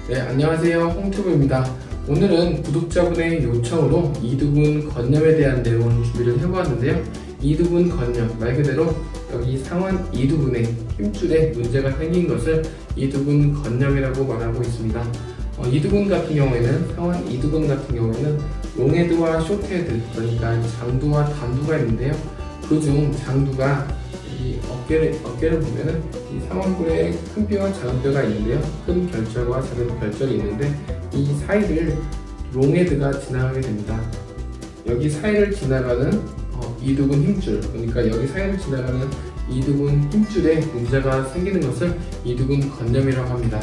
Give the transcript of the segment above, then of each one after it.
네, 안녕하세요. 홍튜브입니다. 오늘은 구독자분의 요청으로 이두근 건염에 대한 내용을 준비를 해보았는데요. 이두근 건염, 말 그대로 여기 상완 이두근의 힘줄에 문제가 생긴 것을 이두근 건염이라고 말하고 있습니다. 이두근 같은 경우에는, 상완 이두근 같은 경우에는 롱헤드와 숏헤드, 그러니까 장두와 단두가 있는데요. 그중 장두가 이 어깨를 보면은 이 상완골에 큰 뼈와 작은 뼈가 있는데요. 큰 결절과 작은 결절이 있는데 이 사이를 롱헤드가 지나가게 됩니다. 여기 사이를 지나가는 이두근 힘줄, 그러니까 여기 사이를 지나가는 이두근 힘줄에 문제가 생기는 것을 이두근 건염이라고 합니다.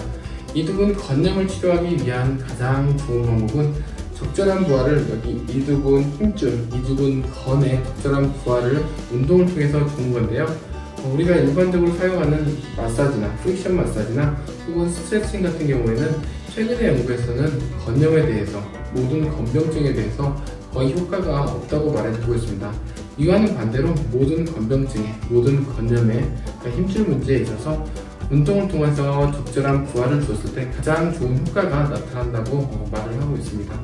이두근 건염을 치료하기 위한 가장 좋은 방법은 적절한 부하를 여기 이두근 힘줄, 이두근 건의 적절한 부하를 운동을 통해서 주는 건데요. 우리가 일반적으로 사용하는 마사지나 프릭션 마사지나 혹은 스트레칭 같은 경우에는 최근의 연구에서는 건염에 대해서, 모든 건병증에 대해서 거의 효과가 없다고 말해주고 있습니다. 이와는 반대로 모든 건병증에, 모든 건염에, 그러니까 힘줄 문제에 있어서 운동을 통해서 적절한 부하를 줬을 때 가장 좋은 효과가 나타난다고 말을 하고 있습니다.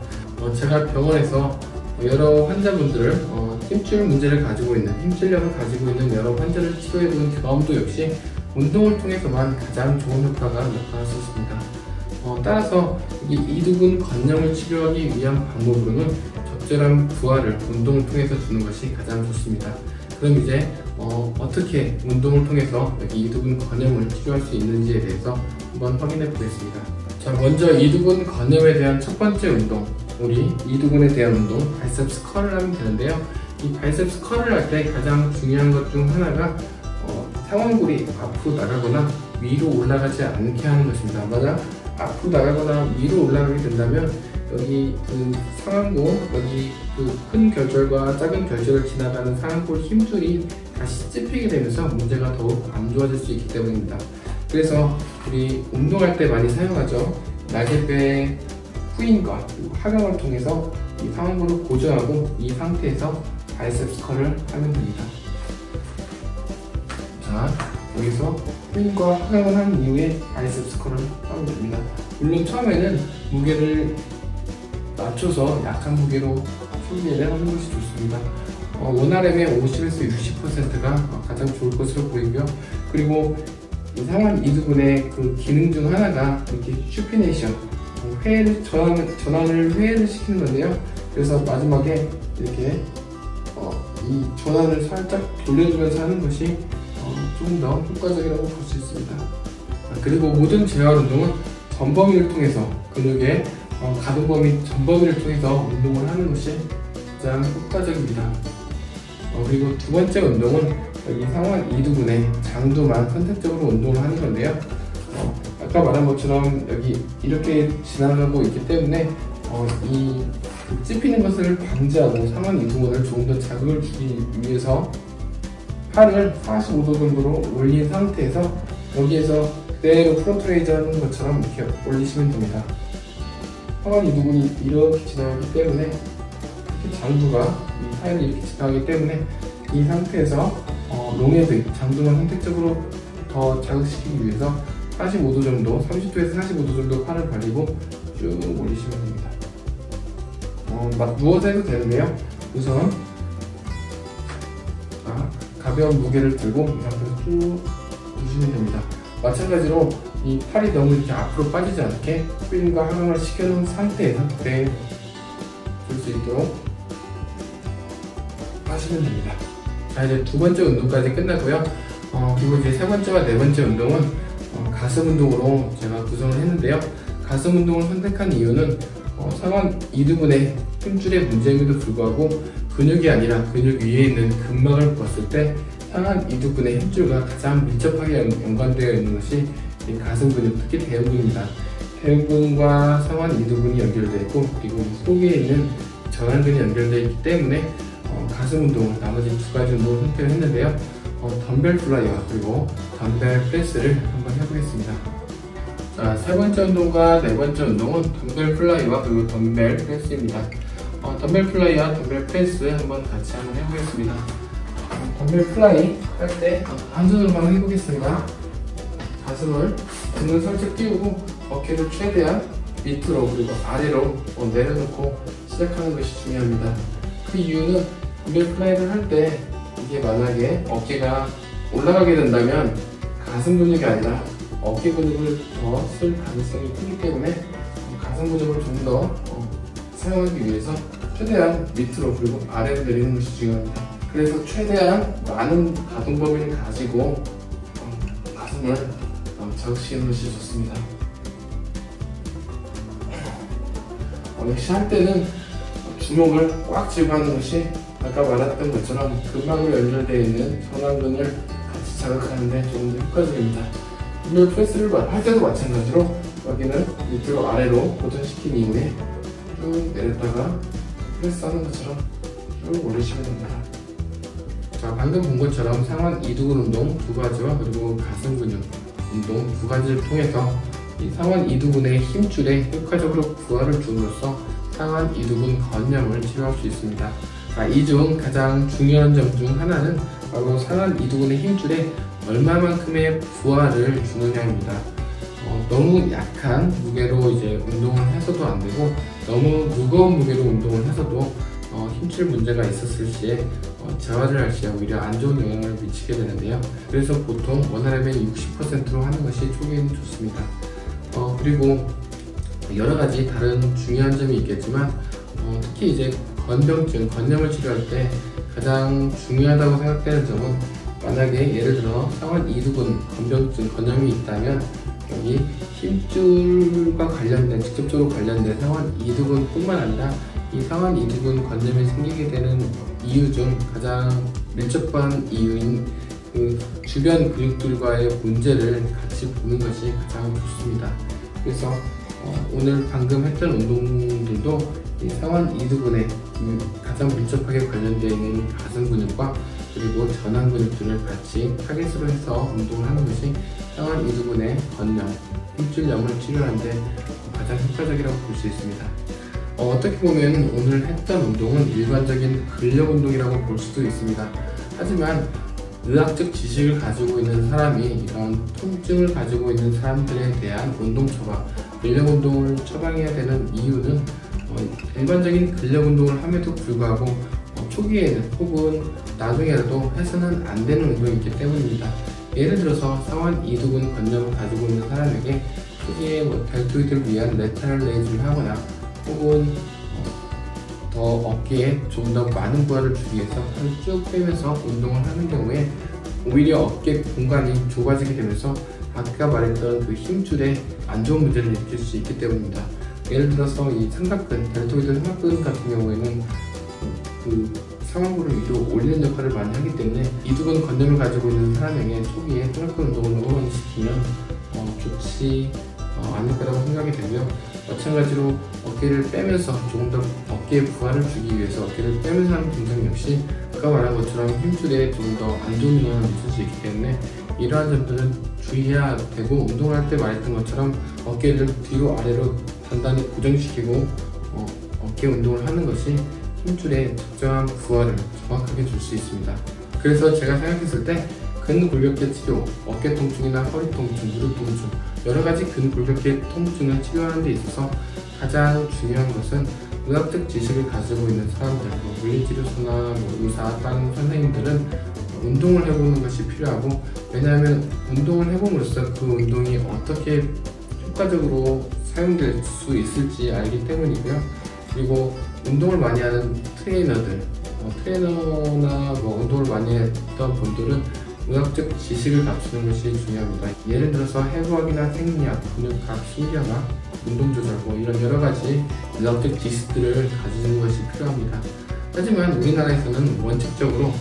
제가 병원에서 여러 환자분들을 힘줄 문제를 가지고 있는, 힘줄염을 가지고 있는 여러 환자를 치료해본 경험도 역시 운동을 통해서만 가장 좋은 효과가 나타날 수 있습니다. 따라서 이 이두근 건염을 치료하기 위한 방법으로는 적절한 부하를 운동을 통해서 주는 것이 가장 좋습니다. 그럼 이제 어떻게 운동을 통해서 여기 이두근 건염을 치료할 수 있는지에 대해서 한번 확인해 보겠습니다. 자, 먼저 이두근 건염에 대한 첫 번째 운동, 우리 이두근에 대한 운동, 바이셉스 컬을 하면 되는데요. 이 바이셉스 컬을 할 때 가장 중요한 것 중 하나가 상완골이 앞으로 나가거나 위로 올라가지 않게 하는 것입니다. 만약 앞으로 나가거나 위로 올라가게 된다면 여기 그 상완골, 여기 그 큰 결절과 작은 결절을 지나가는 상완골 힘줄이 다시 찝히게 되면서 문제가 더욱 안 좋아질 수 있기 때문입니다. 그래서 우리 운동할 때 많이 사용하죠. 날개뼈의 후인과 하강을 통해서 이 상완골을 고정하고 이 상태에서 바이셉스 컬을 하면 됩니다. 자, 여기서 후인과 하강을 한 이후에 바이셉스 컬을 하면 됩니다. 물론 처음에는 무게를 낮춰서 약한 무게로 훈련을 하는 것이 좋습니다. 원RM의 50에서 60%가 가장 좋을 것으로 보이고요. 그리고 이 상완 이두근의 그 기능 중 하나가 이렇게 슈피네이션, 전환을 회를 시키는 건데요. 그래서 마지막에 이렇게 이 전환을 살짝 돌려주면서 하는 것이 조금 더 효과적이라고 볼 수 있습니다. 그리고 모든 재활 운동은 전범위를 통해서, 근육의 가동 범위 전범위를 통해서 운동을 하는 것이 가장 효과적입니다. 그리고 두 번째 운동은 여기 상완 이두근의 장두만 선택적으로 운동을 하는 건데요. 아까 말한 것처럼 여기 이렇게 지나가고 있기 때문에 이 찝히는 것을 방지하고 상완 이두근을 조금 더 자극을 주기 위해서 팔을 45도 정도로 올린 상태에서 여기에서 그대로 프론트 레이저 하는 것처럼 이렇게 올리시면 됩니다. 상완 이두근이 이렇게 지나가기 때문에, 특히 장두가 이 사이를 이렇게 지나가기 때문에 이 상태에서 롱헤드, 장두만 선택적으로 더 자극시키기 위해서 45도 정도, 30도에서 45도 정도 팔을 벌리고 쭉 올리시면 됩니다. 막 누워서 해도 되는데요. 우선 가벼운 무게를 들고 이 상태에서 쭉 누시면 됩니다. 마찬가지로 이 팔이 너무 이렇게 앞으로 빠지지 않게 후인과 하강을 시켜놓은 상태에서 그대로 줄 수 있도록 하시면 됩니다. 자, 이제 두 번째 운동까지 끝났고요. 그리고 이제 세 번째와 네 번째 운동은 가슴 운동으로 제가 구성을 했는데요. 가슴 운동을 선택한 이유는 상완 이두근의 힘줄의 문제임에도 불구하고 근육이 아니라 근육 위에 있는 근막을 봤을 때 상완 이두근의 힘줄과 가장 밀접하게 연관되어 있는 것이 이 가슴 근육, 특히 대형근입니다. 대형근과 상완 이두근이 연결되어 있고, 그리고 속에 있는 전완근이 연결되어 있기 때문에 가슴 운동을, 나머지 두 가지 운동을 선택을 했는데요. 덤벨 플라이와 그리고 덤벨 프레스를 한번 해보겠습니다. 자, 세 번째 운동과 네 번째 운동은 덤벨 플라이와 그리고 덤벨 프레스입니다. 덤벨 플라이와 덤벨 프레스 한번 같이 한번 해보겠습니다. 덤벨 플라이 할 때 한 손으로만 해보겠습니다. 가슴을 등을 살짝 띄우고 어깨를 최대한 밑으로 그리고 아래로 내려놓고 시작하는 것이 중요합니다. 그 이유는 덤벨 플라이를 할 때 이게 만약에 어깨가 올라가게 된다면 가슴 근육이 아니라 어깨 근육을 더 쓸 가능성이 크기 때문에 가슴 근육을 좀 더 사용하기 위해서 최대한 밑으로 그리고 아래로 내리는 것이 중요합니다. 그래서 최대한 많은 가동 범위를 가지고 가슴을 자극시키는 것이 좋습니다. 역시 할 때는 주먹을 꽉 쥐고 하는 것이 아까 말했던 것처럼 근막으로 연결되어 있는 전완근을 같이 자극하는데 조금 더 효과적입니다. 덤벨 프레스를 할 때도 마찬가지로 여기는 밑으로 아래로 고정시킨 이후에 쭉 내렸다가 프레스하는 것처럼 쭉 올리시면 됩니다. 자, 방금 본 것처럼 상완 이두근 운동 두 가지와 그리고 가슴 근육 운동 두 가지를 통해서 이 상완 이두근의 힘줄에 효과적으로 부하를 줌으로써 상완 이두근 건염을 치료할 수 있습니다. 이 중 가장 중요한 점 중 하나는 바로 상완 이두근의 힘줄에 얼마만큼의 부하를 주느냐입니다. 너무 약한 무게로 이제 운동을 해서도 안 되고 너무 무거운 무게로 운동을 해서도 힘줄 문제가 있었을 시에 재활을 할 시에 오히려 안 좋은 영향을 미치게 되는데요. 그래서 보통 원RM의 60%로 하는 것이 초기에는 좋습니다. 그리고 여러 가지 다른 중요한 점이 있겠지만 특히 이제 건병증, 건염을 치료할 때 가장 중요하다고 생각되는 점은 만약에 예를 들어 상완 이두근 건병증, 건염이 있다면 여기 힘줄과 관련된, 직접적으로 관련된 상완 이두근 뿐만 아니라 이 상완 이두근 건염이 생기게 되는 이유 중 가장 밀접한 이유인 그 주변 근육들과의 문제를 같이 보는 것이 가장 좋습니다. 그래서 오늘 방금 했던 운동들도 이 상완 이두근에 가장 밀접하게 관련되어 있는 가슴 근육과 그리고 전완 근육들을 같이 타겟으로 해서 운동을 하는 것이 상완 이두근의 건염, 힘줄염을 치료하는데 가장 효과적이라고 볼 수 있습니다. 어떻게 보면 오늘 했던 운동은 일반적인 근력 운동이라고 볼 수도 있습니다. 하지만 의학적 지식을 가지고 있는 사람이 이런 통증을 가지고 있는 사람들에 대한 운동 처방, 근력 운동을 처방해야 되는 이유는 일반적인 근력 운동을 함에도 불구하고 초기에는 혹은 나중에라도 해서는 안 되는 운동이 있기 때문입니다. 예를 들어서 상완 이두근 건염을 가지고 있는 사람에게 초기에 델토이드를 위한 레터럴 레이즈를 하거나 혹은 더 어깨에 좀 더 많은 부하를 주기 위해서 팔을 쭉 빼면서 운동을 하는 경우에 오히려 어깨 공간이 좁아지게 되면서 아까 말했던 그 힘줄에 안 좋은 문제를 일으킬 수 있기 때문입니다. 예를 들어서 이 삼각근, 델토이드 삼각근 같은 경우에는 그 상완부를 위로 올리는 역할을 많이 하기 때문에 이두근 건염을 가지고 있는 사람에게 초기에 삼각근 운동을 너무 많이 시키면 좋지 않을 거라고 생각이 되고요. 마찬가지로 어깨를 빼면서 조금 더 어깨에 부하를 주기 위해서 어깨를 빼면서 하는 동작 역시 아까 말한 것처럼 힘줄에 좀 더 안 좋은 영향을 미칠 수 있기 때문에 이러한 점들은 주의해야 되고, 운동을 할 때 말했던 것처럼 어깨를 뒤로 아래로 단단히 고정시키고 어깨 운동을 하는 것이 힘줄에 적정한 부하를 정확하게 줄 수 있습니다. 그래서 제가 생각했을 때 근골격계 치료, 어깨 통증이나 허리 통증, 무릎 통증, 여러 가지 근골격계 통증을 치료하는 데 있어서 가장 중요한 것은 의학적 지식을 가지고 있는 사람들, 물리치료소나 의사, 다른 선생님들은 운동을 해보는 것이 필요하고, 왜냐하면 운동을 해봄으로써 그 운동이 어떻게 효과적으로 사용될 수 있을지 알기 때문이고요. 그리고 운동을 많이 하는 트레이너들, 트레이너나 운동을 많이 했던 분들은 의학적 지식을 갖추는 것이 중요합니다. 예를 들어서 해부학이나 생리학, 근육학, 신경학, 운동조절 이런 여러가지 의학적 지식들을 가지는 것이 필요합니다. 하지만 우리나라에서는 원칙적으로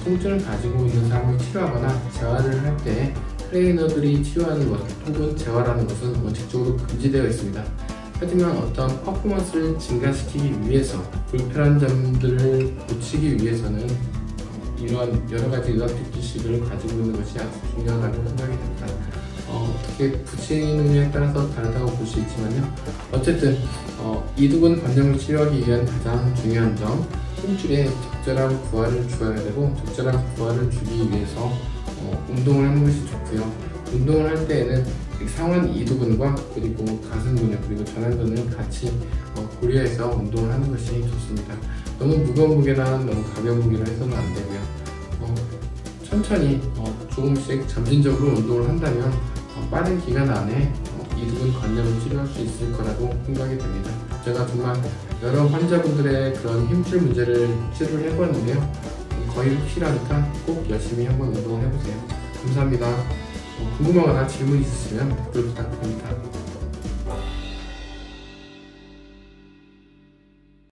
통증을 가지고 있는 사람을 치료하거나 재활을 할 때 트레이너들이 치료하는 것 혹은 재활하는 것은 원칙적으로 금지되어 있습니다. 하지만 어떤 퍼포먼스를 증가시키기 위해서, 불편한 점들을 고치기 위해서는 이러한 여러가지 의학적 지식을 가지고 있는 것이 아주 중요하다고 생각이 됩니다. 어떻게 붙이느냐에 따라서 다르다고 볼 수 있지만요. 어쨌든 이두근 건염을 치료하기 위한 가장 중요한 점, 힘줄에 적절한 부하를 주어야 되고, 적절한 부하를 주기 위해서 운동을 하는 것이 좋고요. 운동을 할 때에는 상완 이두근과 그리고 가슴 근육 그리고 전완근을 같이 고려해서 운동을 하는 것이 좋습니다. 너무 무거운 무게나 너무 가벼운 무게로 해서는 안 되고요. 천천히 조금씩 점진적으로 운동을 한다면 빠른 기간 안에 이두근 건염을 치료할 수 있을 거라고 생각이 됩니다. 제가 정말 여러 환자분들의 그런 힘줄 문제를 치료를 해보았는데요. 거의 확실하니까 꼭 열심히 한번 운동을 해보세요. 감사합니다. 궁금하거나 질문 있으시면 댓글 부탁드립니다.